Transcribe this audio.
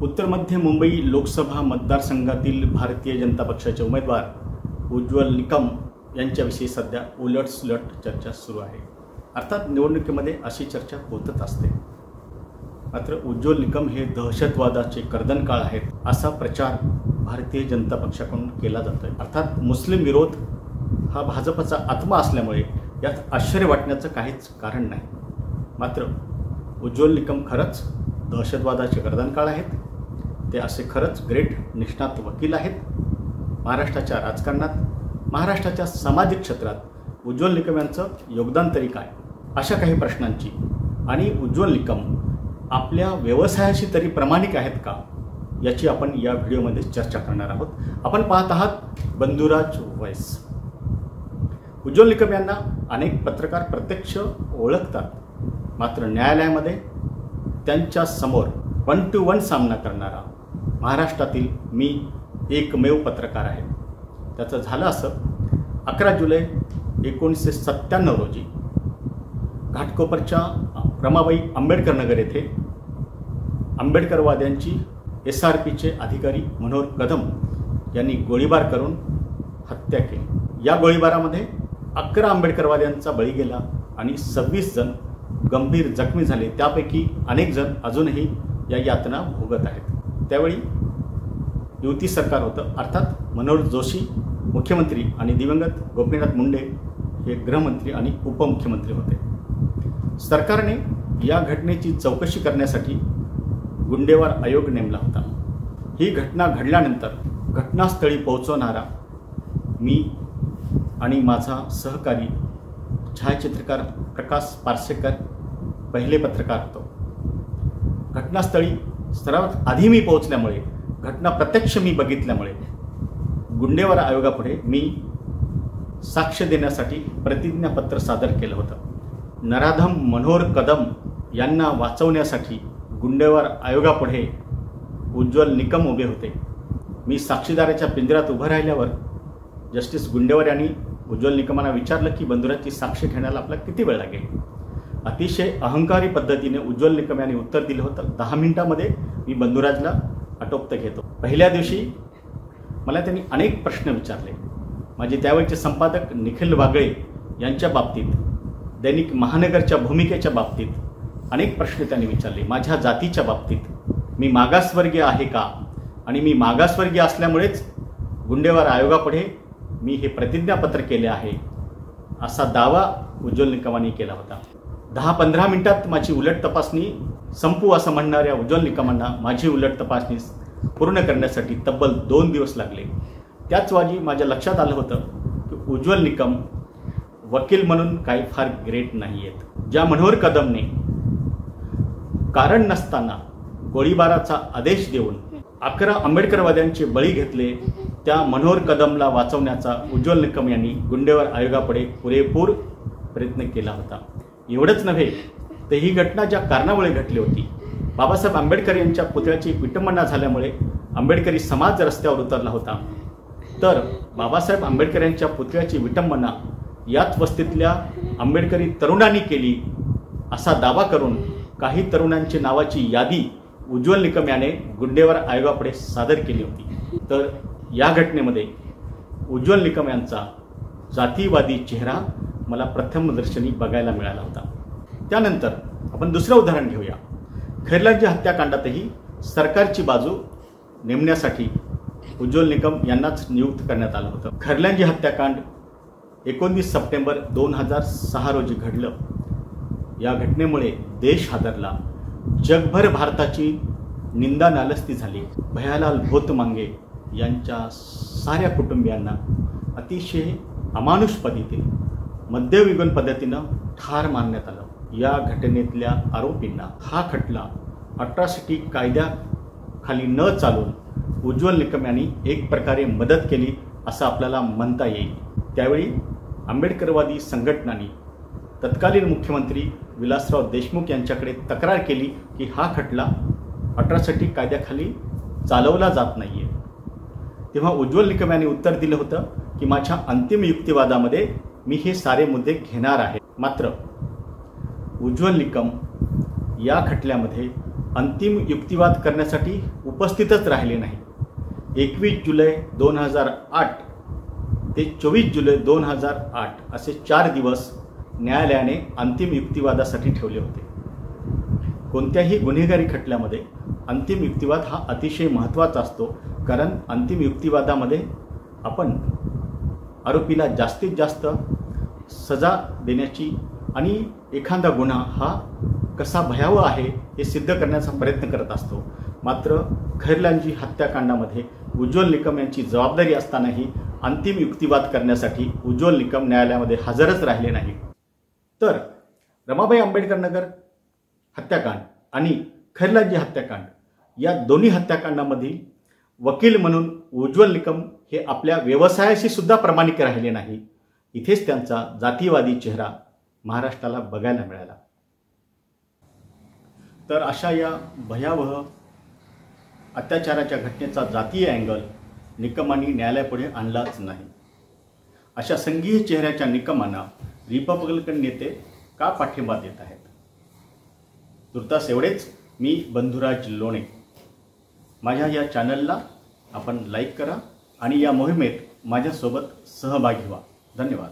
उत्तर मध्य मुंबई लोकसभा मतदारसंघातील भारतीय जनता पक्षाचे उमेदवार उज्ज्वल निकम यांच्याविषयी सध्या उलटसुलट चर्चा सुरू आहे। अर्थात निवडणुकीमध्ये अशी चर्चा होतच असते। मात्र उज्ज्वल निकम हे दहशतवादाचे कर्दनकाळ आहेत असा प्रचार भारतीय जनता पक्षाकडून केला जातोय। अर्थात मुस्लिम विरोध हा भाजपचा आत्मा असल्यामुळे यात आश्चर्य वाटण्याचं काहीच कारण नाही। मात्र उज्ज्वल निकम खरंच दहशतवादाचे कर्दनकाळ आहेत। ते असे खरंच ग्रेट निष्णात वकील आहेत। महाराष्ट्राच्या राजकारणात, महाराष्ट्राच्या सामाजिक क्षेत्रात उज्ज्वल निकम यांचं योगदान तरी काय, अशा काही प्रश्नांची आणि उज्ज्वल निकम आपल्या व्यवसायाशी तरी प्रामाणिक आहेत का, याची आपण या व्हिडिओमध्ये चर्चा करणार आहोत। आपण पाहत आहात बंधुराज व्हॉइस। उज्ज्वल निकम यांना अनेक पत्रकार प्रत्यक्ष ओळखतात, मात्र न्यायालयामध्ये त्यांच्या समोर 1 to 1 सामना करणारा महाराष्ट्रातील मी एकमेव पत्रकार आहे। त्याचं झालं असं 11 जुलै 1997 रोजी घाटकोपरच्या रमाबाई आंबेडकर नगर येथे आंबेडकरवाद्यांची SRPचे अधिकारी मनोहर कदम यांनी गोळीबार करून हत्या केली। या गोळीबारामध्ये 11 आंबेडकरवाद्यांचा बळी गेला आणि 26 जण गंभीर जखमी झाले। त्यापैकी अनेक जण अजूनही या यातना भोगत आहेत। त्यावेळी युती सरकार होतं, अर्थात मनोहर जोशी मुख्यमंत्री आणि दिवंगत गोपीनाथ मुंडे हे गृहमंत्री आणि उपमुख्यमंत्री होते। सरकारने या घटनेची चौकशी करण्यासाठी गुंडेवार आयोग नेमला होता। ही घटना घडल्यानंतर घटनास्थळी पोहोचवणारा मी आणि माझा सहकारी छायाचित्रकार प्रकाश पारसेकर पहिले पत्रकार होतो। घटनास्थळी सर्वात आधी मी पोहोचल्यामुळे, घटना प्रत्यक्ष मी बघितल्यामुळे गुंडेवार आयोगापुढे मी साक्ष देण्यासाठी प्रतिज्ञापत्र सादर केलं होतं। नराधम मनोहर कदम यांना वाचवण्यासाठी गुंडेवार आयोगापुढे उज्ज्वल निकम उभे होते। मी साक्षीदाराच्या पिंजऱ्यात उभं राहिल्यावर जस्टिस गुंडेवार यांनी उज्ज्वल निकमांना विचारलं की बंधुराजची साक्ष घेण्याला आपल्याला किती वेळ लागेल। अतिशय अहंकारी पद्धतीने उज्ज्वल निकम यांनी उत्तर दिलं होतं, 10 मिनिटांमध्ये मी बंधुराजला आटोपत घेतो। पहिल्या दिवशी मला त्यांनी अनेक प्रश्न विचारले। माझे त्यावेळचे संपादक निखिल वागळे यांच्या बाबतीत, दैनिक महानगरच्या भूमिकेच्या बाबतीत अनेक प्रश्न त्यांनी विचारले। माझ्या जातीच्या बाबतीत, मी मागासवर्गीय आहे का आणि मी मागासवर्गीय असल्यामुळेच गुंडेवार आयोगापुढे मी हे प्रतिज्ञापत्र केले आहे, असा दावा उज्ज्वल निकमांनी केला होता। 10-15 मिनिटात माझी उलट तपासणी संपू असं म्हणणाऱ्या उज्ज्वल निकमांना माझी उलट तपासणी पूर्ण करण्यासाठी तब्बल 2 दिवस लागले। त्याच वेळी माझ्या लक्षात आलं होतं की उज्ज्वल निकम वकील म्हणून काही फार ग्रेट नाही आहेत। ज्या मनोहर कदमने कारण नसताना गोळीबाराचा आदेश देऊन 11 आंबेडकरवाद्यांचे बळी घेतले, त्या मनोहर कदमला वाचवण्याचा उज्ज्वल निकम यांनी गुंडेवार आयोगापुढे पुरेपूर प्रयत्न केला होता। एवढंच नव्हे तर ही घटना ज्या कारणामुळे घडली होती, बाबासाहेब आंबेडकर यांच्या पुतळ्याची विटंबना झाल्यामुळे आंबेडकरी समाज रस्त्यावर उतरला होता। तर बाबासाहेब आंबेडकर यांच्या पुतळ्याची विटंबना याच वस्तीतल्या आंबेडकरी तरुणांनी केली असा दावा करून काही तरुणांची नावाची यादी उज्ज्वल निकम याने गुंडेवार आयोगापुढे सादर केली होती। तर या घटनेमध्ये उज्ज्वल निकम यांचा जातीवादी चेहरा मला प्रथमदर्शनी बघायला मिळाला होता। त्यानंतर आपण दुसरं उदाहरण घेऊया। खैरलांजी हत्याकांडातही सरकारची बाजू नेमण्यासाठी उज्ज्वल निकम यांनाच नियुक्त करण्यात आलं होतं। खैरलांजी हत्याकांड 19 सप्टेंबर 2006 रोजी घडलं। या घटनेमुळे देश हादरला, जगभर भारताची निंदा नालस्ती झाली। भैयालाल भोतमांगे यांच्या साऱ्या कुटुंबियांना अतिशय अमानुष पद्धतीने, मध्ययुगीन पद्धतीनं ठार मारण्यात आलं। या घटनेतल्या आरोपींना हा खटला अट्रॉसिटी कायद्याखाली न चालून उज्ज्वल निकम यांनी एक प्रकारे मदत केली असं आपल्याला म्हणता येईल। त्यावेळी आंबेडकरवादी संघटनांनी तत्कालीन मुख्यमंत्री विलासराव देशमुख यांच्याकडे तक्रार केली की हा खटला अट्रॉसिटी कायद्याखाली चालवला जात नाहीये। तेव्हा उज्ज्वल निकम यांनी उत्तर दिलं होतं की माझ्या अंतिम युक्तिवादामध्ये मी हे सारे मुद्दे घेणार आहे। मात्र उज्ज्वल निकम या खटल्यामध्ये अंतिम युक्तिवाद करण्यासाठी उपस्थितच राहिले नाही. 21 जुलै 2008 ते 24 जुलै 2008 असे 4 दिवस न्यायालयाने अंतिम युक्तिवादासाठी ठेवले होते. कोणत्याही गुन्हेगारी खटल्यामध्ये अंतिम युक्तिवाद हा अतिशय महत्त्वाचा असतो, कारण अंतिम युक्तिवादामध्ये आपण आरोपीला जास्तीत जास्त सजा देण्याची आणि एखादा गुन्हा हा कसा भयावह आहे हे सिद्ध करण्याचा प्रयत्न करत असतो. मात्र खैरलांजी हत्याकांडामध्ये उज्ज्वल निकम यांची जबाबदारी असतानाही अंतिम युक्तिवाद करण्यासाठी उज्ज्वल निकम न्यायालयामध्ये हजरच राहिले नाही. तर रमाबाई आंबेडकर नगर हत्याकांड आणि खैरलांजी हत्याकांड या दोन्ही हत्याकांडामधील वकील म्हणून उज्ज्वल निकम हे आपल्या व्यवसायाशी सुद्धा प्रामाणिक राहिले नाही. इथेच त्यांचा जातीवादी चेहरा महाराष्ट्राला बघायला मिळाला. तर अशा या भयावह अत्याचाराच्या घटनेचा जातीय अँगल निकमांनी न्यायालयापुढे आणलाच नाही. अशा संघीय चेहऱ्याच्या निकमांना रिपब्लिकन नेते का पाठिंबा देत आहेत? तुर्तास एवढेच. मी बंधुराज लोणे. माझ्या या चॅनलला आपण लाईक करा आणि या मोहिमेत माझ्यासोबत सहभागी व्हा. धन्यवाद.